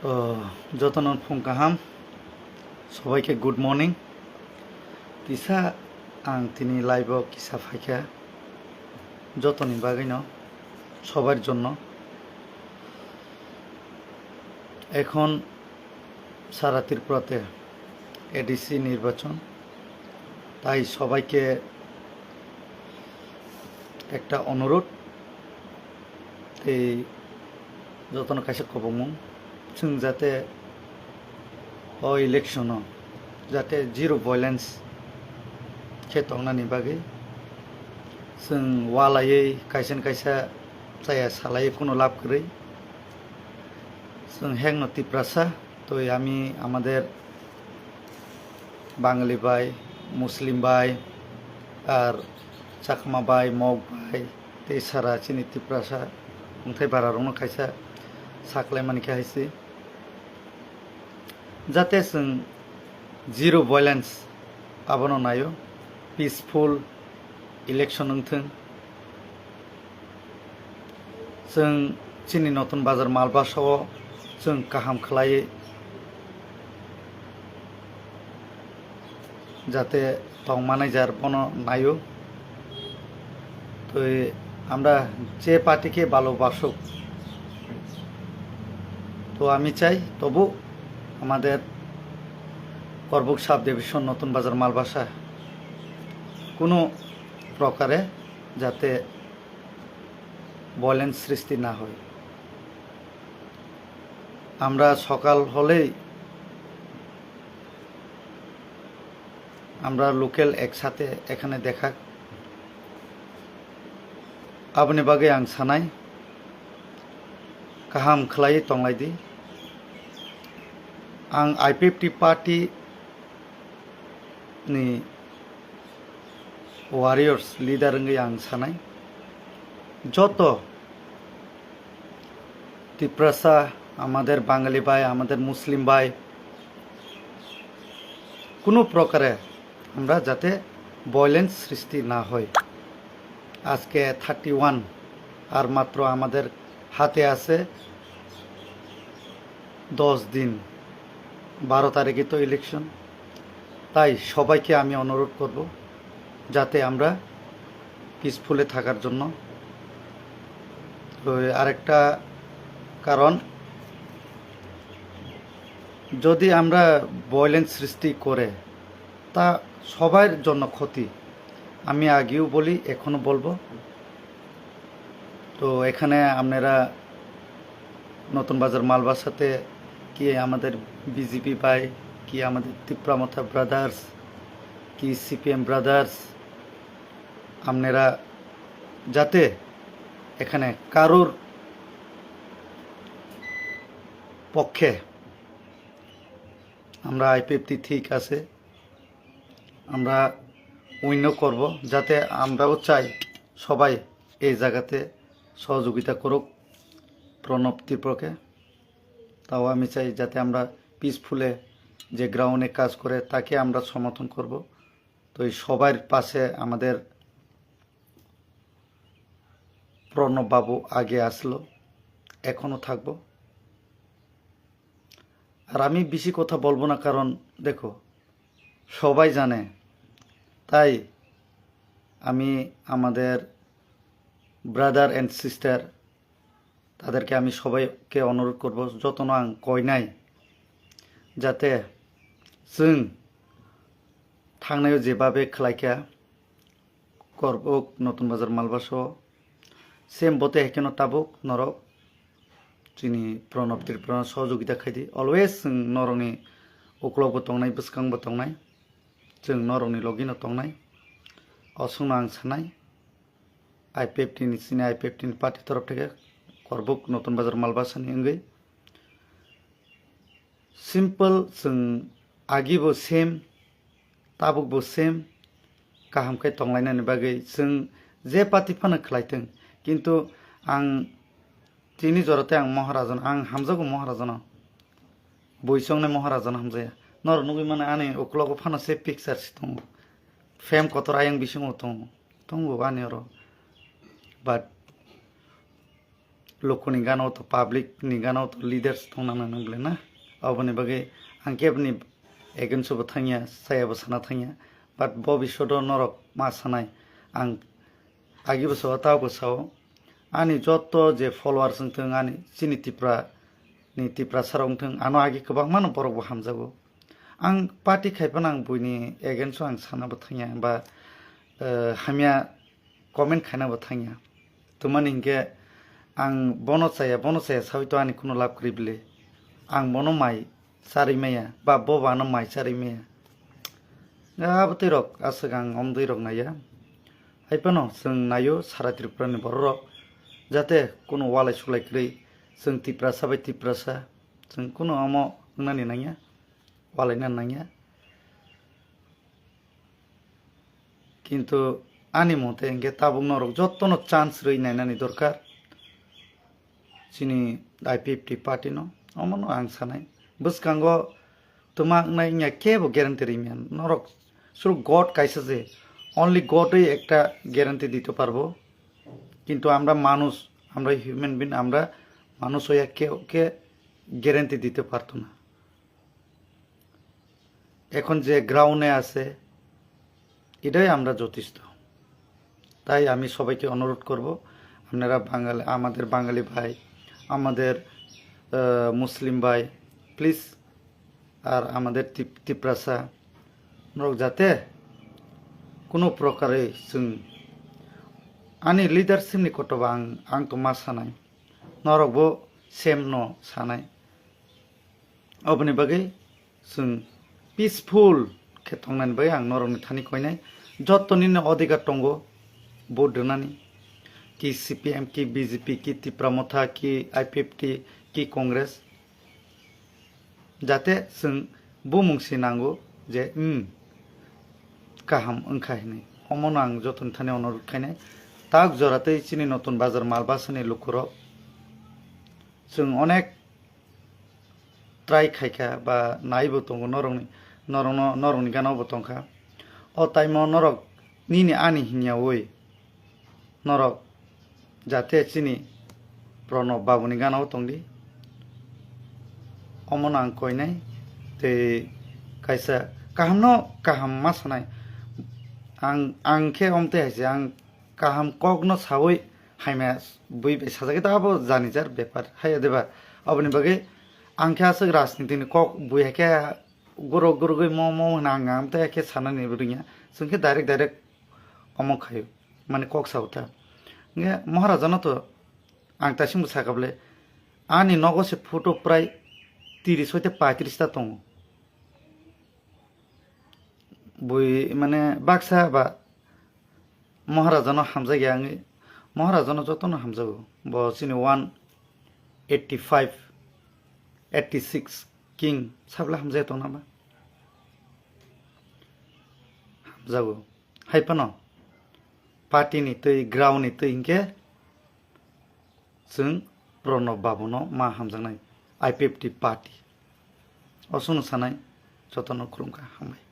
যতন फुं गाहाम সবাইকে গুড মর্নিং কিসা आं তিনি লাইভও কিসা ফাইকা যতনি বাগৈনো সবার জন্য এখন সারা ত্রিপুরাতে এডিসি নির্বাচন তাই সবাইকে একটা অনুরোধ এই যতন কাছে কবমু जों जाते इलेक्शनों जाते जिरो वायलेंस खेतंनानि बागै जों वालायै कायसेन कायसा जाया सालायै কোনো লাভ করি जों हेंनो तिप्रासा तो আমি আমাদের বাঙালি ভাই মুসলিম ভাই আর চাকমা ভাই মগ ভাই তে সারা চিনি तिप्रासा ओंथाय बारारनो कायसा साख्लाय मानिका हायसै जाते जों जिरो वायलेंस आबानो नायो पिसफुल इलेक्शन ओंथों जों चिनि नतुन बाजार मालबासाव जों गाहाम खालायै जाते तंमानायजार बनो नायो तो আমরা যে পার্টিকে ভালোবাসুক তো আমি চাই তবু আমাদের করবুক সাব ডিভিশন নতুন বাজার মালবাসা কোনো প্রকারে যাতে ভায়োলেন্স সৃষ্টি না হয় আমরা সকাল হলেই আমরা লোকাল একসাথে এখানে দেখা आबनि बागै आं सानाय गाहाम खालायै तंलायदि आं आईपीएफटी पार्टी नि वारियर्स लीडर रंगै आं सानाय যত तिप्रासा আমাদের বাঙালি ভাই আমাদের মুসলিম ভাই কোনো প্রকারে আমরা যাতে ভায়োলেন্স সৃষ্টি না হয় आज के 31 और मात्र आमादेर हाथे आछे 10 दिन 12 तारिखे तो इलेक्शन ताई सबाइके आमी अनुरोध करब जाते आमरा पिसफुले थाकार जन्य तो आरेकटा कारण यदि आमरा भायोलेंस सृष्टि करे ता सबार जन्य क्षति আমি আগেও বলি এখনো বলবো তো এখানে আপনারা নতুন বাজার মালবাসাতে কি আমাদের বিজেপি ভাই কি আমাদের তিপ্রামথা ব্রাদার্স কি সিপিএম ব্রাদার্স আপনারা যাতে এখানে কারোর পক্ষে আমরা আইপিএফটি ঠিক আছে আমরা উইন্য করব যাতে আমরাও চাই সবাই এই জায়গাতে সহযোগিতা করুক প্রণব ত্রিপুরাকে তাও আমি চাই যাতে আমরা পিসফুলে যে গ্রাউন্ডে কাজ করে তাকে আমরা সমর্থন করব তো এই সবার পাশে আমাদের প্রণব বাবু আগে আসলো এখনো থাকবো আর আমি বেশি কথা বলবো না কারণ দেখো সবাই জানে তাই আমি আমাদের ব্রাদার এন্ড সিস্টার তাদেরকে আমি সবাইকে অনুরোধ করব যতন आं কই নাই যাতে जों थांनायाव जेबाबे खालायखा करबुक नतुन बाजार मालबासाव सेम बते हेकेनो ताबुक नरक जोंनि प्रणब त्रिपुरा सहयोगिता खायदि अलवेज जों नरकनि उख्लावबो दंनाय बुसखांबो दंनाय जों नरकनि लगिनो दंनाय असुंनो आं साननाय आईपीएफटी नि सिनि आईपीएफटी नि पार्टी तरफ थेके करबुक नतुन बाजार मालबासानि अंगै सिम्पल जों आगिबो सेम ताबुकबो सेम गाहामखाय दंलायनायनि बागै जों जे पार्टी फानो खालायथों किन्तु आं तिनि जरते आं महाराजन आं हामजागौ महाराजन बैसंनाय महाराजन हामजाया नर नुगै माने आनि उख्लावगो फानसे पिक्चार दं फेम कतर आयं बिसिङाव दं दंगो आनि र बाट lokoni ganao to public ni ganao to leaders thongna nangle na oboni bage ang kebni against bo thangya saya bo sana thangya but bobishodo norok ma sanai ang agi bo saw taw bo saw ani jotto je followers thang ani chini tipra ni tipra sarong thang ano agi kobang mano borok bo hamjago ang party khaipan ang buini against ang sana bo thangya ba hamya comment khaina bo thangya tumani inge ang bono saya sawi to ani kuno lab kribile ang bono mai sari meya ba bo bano mai sari meya abti rok asagang omdui rok naya haipano sung nayo sara tripura ni borok jate kuno walai sulai krei sung tipra sabai tipra sa sung kuno amo nani nanya walai nan nanya কিন্তু ani mote inge tabung norok jottono chance rei nainani dorkar chini I50 party no omono ang sanai buskango tumak nai nya kebo guarantee rimian norok শুধু god কাইছে যে only গডই একটা guarantee দিতে পারবো কিন্তু আমরা মানুষ আমরা হিউম্যান বিং আমরা মানুষ হইয়া কেউকে গ্যারান্টি দিতে পারতো না এখন যে গ্রাউন্ডে আছে এটাই আমরা যথেষ্ট তাই আমি সবাইকে অনুরোধ করব আপনারা বাঙালি আমাদের বাঙালি ভাই আমাদের মুসলিম ভাই প্লিজ আর আমাদের তিপ্রাসা নরক যাতে কোনো প্রকারে जों आंनि लिडारशिपनि खोथाबा आंथ' मा सानाय नरकबो सेम न सानाय अबनि बागै जों पिसफुल खेथंनानि बागै आं नरकनि थानि कयनाय जत्तनिनो अधिकार दंगो भोट दोनानि कि CPM कि BJP कि तिप्रामथा कि I50 कि कंग्रेस जाते जों बुंमुंसि नांगौ जे गाहाम ओंखायनाय हमन आं जतन थाने अनुरोध खायनाय ताक जराते चिनि नतुन बाजार मालबासनि लुखुराव जों अनेक ट्राय खायखा बा नायबो दङ नरकनि गानावबो दंखा अ टाइमाव नरक निनि आनि हिनियावै नरक जाते चिनि प्रणब बाबुनि गानाव दंदि अमन आं कयनाय ते कायसा गाहाम मा सानाय आं के हमते हायसे आं गाहाम कगनो सावै हायमा बुइ साजाके दाबो जानिजार बेपार हाय देबा अबनि बागै आं के आसो राजनीतिनि कग बुइ हाके गुरगै म होना आं आमते के सानानि बुरिया जोंके डाइरेक्ट अमक खायो माने कग सावता ने महाराजानो तो आं दासिमबो सागाबले आनि नगसे फटो प्राय 30 हयते 35 ता दङ বই মানে বাক্সা বা মহারাজানো হামজা গিয়া আঙে মহারাজানো যতনো হামজাগো ব চিনি 185 86 কিং সাবলা হামজায় তো নামা হামজাগো হাইপানো पार्टीनि तै ग्राउन्डनि तै इनके जों प्रणब बाबुनो मा हामजांनाय I50 पार्टी असुनो सानाय जतनो खुलुमखा हामबाय